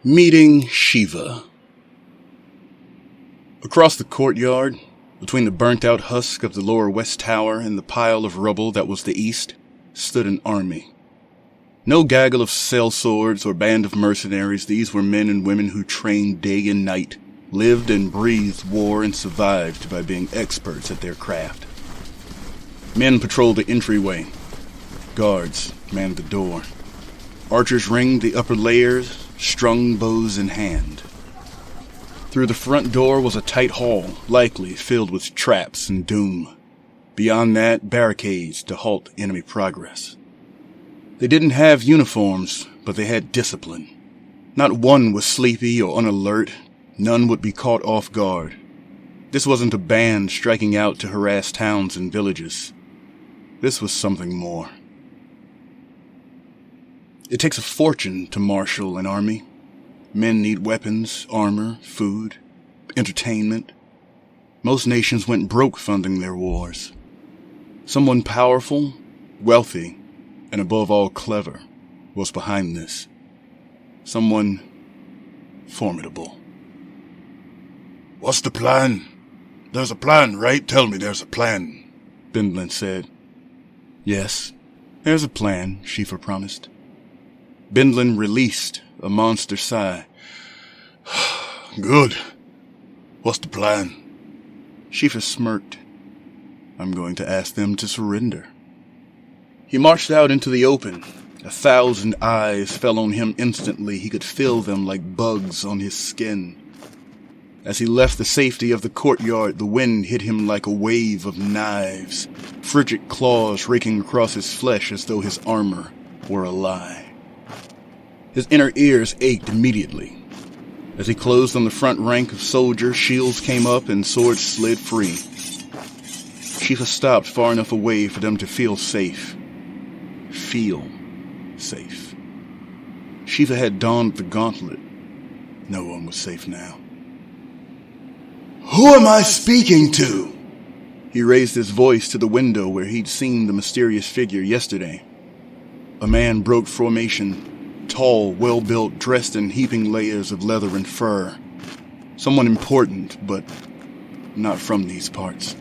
Meeting Sheeva. Across the courtyard, between the burnt-out husk of the lower west tower and the pile of rubble that was the east, stood an army. No gaggle of sellswords or band of mercenaries. These were men and women who trained day and night, lived and breathed war, and survived by being experts at their craft. Men patrolled the entryway. Guards manned the door. Archers ringed the upper layers, strung bows in hand. Through the front door was a tight hall, likely filled with traps and doom. Beyond that, barricades to halt enemy progress. They didn't have uniforms, but they had discipline. Not one was sleepy or unalert. None would be caught off guard. This wasn't a band striking out to harass towns and villages. This was something more. It takes a fortune to marshal an army. Men need weapons, armor, food, entertainment. Most nations went broke funding their wars. Someone powerful, wealthy, and above all clever was behind this. Someone formidable. "What's the plan? There's a plan, right? Tell me there's a plan," Bindlin said. Yes, there's a plan, Shefa promised. Bindlin released a monster sigh. "Good. What's the plan?" Shefa smirked. "I'm going to ask them to surrender." He marched out into the open. 1,000 eyes fell on him instantly. He could feel them like bugs on his skin. As he left the safety of the courtyard, the wind hit him like a wave of knives, frigid claws raking across his flesh as though his armor were a lie. His inner ears ached immediately. As he closed on the front rank of soldiers, shields came up and swords slid free. Shefa stopped far enough away for them to feel safe. Feel safe. Shefa had donned the gauntlet. No one was safe now. "Who am I speaking to?" He raised his voice to the window where he'd seen the mysterious figure yesterday. A man broke formation. Tall, well-built, dressed in heaping layers of leather and fur. Someone important, but not from these parts.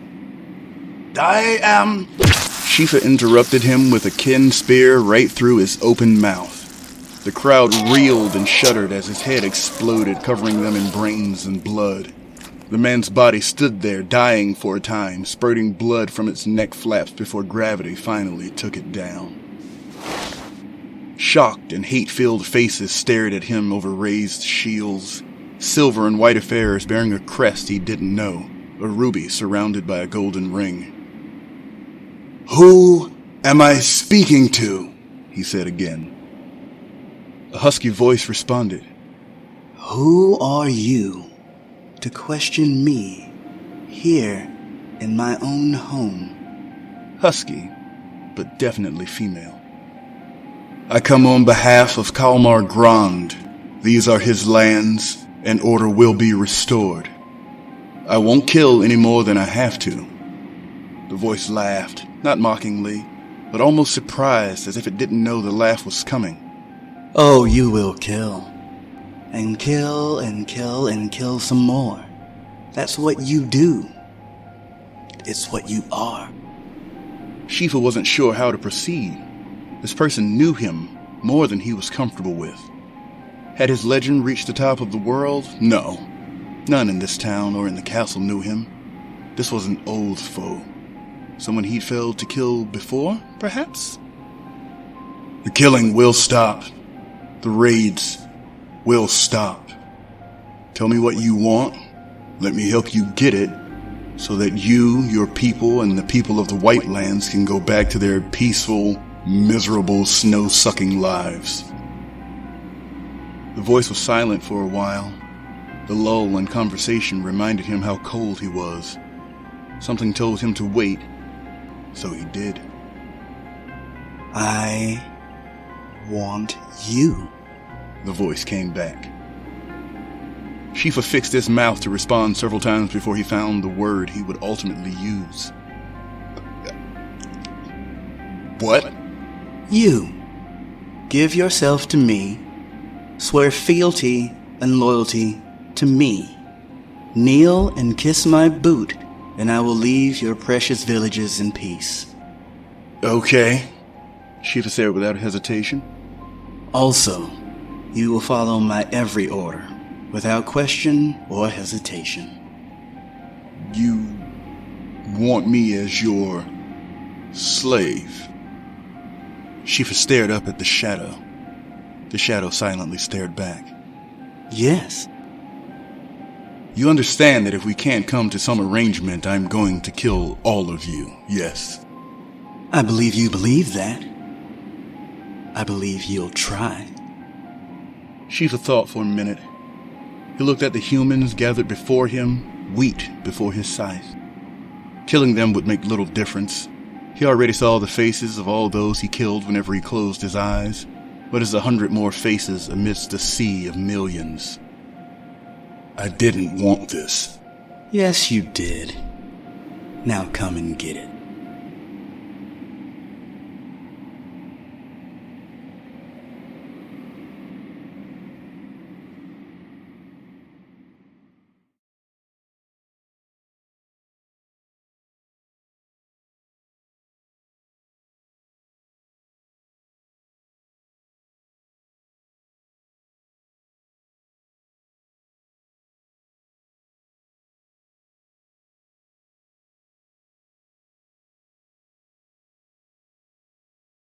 "I am..." Shefa interrupted him with a kin spear right through his open mouth. The crowd reeled and shuddered as his head exploded, covering them in brains and blood. The man's body stood there, dying for a time, spurting blood from its neck flaps before gravity finally took it down. Shocked and hate-filled faces stared at him over raised shields, silver and white affairs bearing a crest he didn't know, a ruby surrounded by a golden ring. "Who am I speaking to?" he said again. A husky voice responded. "Who are you to question me here in my own home?" Husky, but definitely female. "I come on behalf of Kalmar Grand. These are his lands, and order will be restored. I won't kill any more than I have to." The voice laughed, not mockingly, but almost surprised, as if it didn't know the laugh was coming. "Oh, you will kill. And kill and kill and kill some more. That's what you do. It's what you are." Shefa wasn't sure how to proceed. This person knew him more than he was comfortable with. Had his legend reached the top of the world? No. None in this town or in the castle knew him. This was an old foe. Someone he'd failed to kill before, perhaps? "The killing will stop. The raids will stop. Tell me what you want. Let me help you get it, so that you, your people, and the people of the White Lands can go back to their peaceful, miserable, snow-sucking lives." The voice was silent for a while. The lull in conversation reminded him how cold he was. Something told him to wait, so he did. "I want you," the voice came back. Shefa fixed his mouth to respond several times before he found the word he would ultimately use. "What?" "You. Give yourself to me, Swear fealty and loyalty to me. Kneel and kiss my boot, and I will leave your precious villages in peace. Okay, Shefa said without hesitation. Also, you will follow my every order, without question or hesitation. You want me as your slave? Shefa stared up at the shadow. The shadow silently stared back. Yes. You understand that if we can't come to some arrangement, I'm going to kill all of you, yes? I believe you believe that. I believe you'll try. Shefa thought for a minute. He looked at the humans gathered before him, wheat before his scythe. Killing them would make little difference. He already saw the faces of all those he killed whenever he closed his eyes. But as 100 more faces amidst a sea of millions. I didn't want this. Yes, you did. Now come and get it.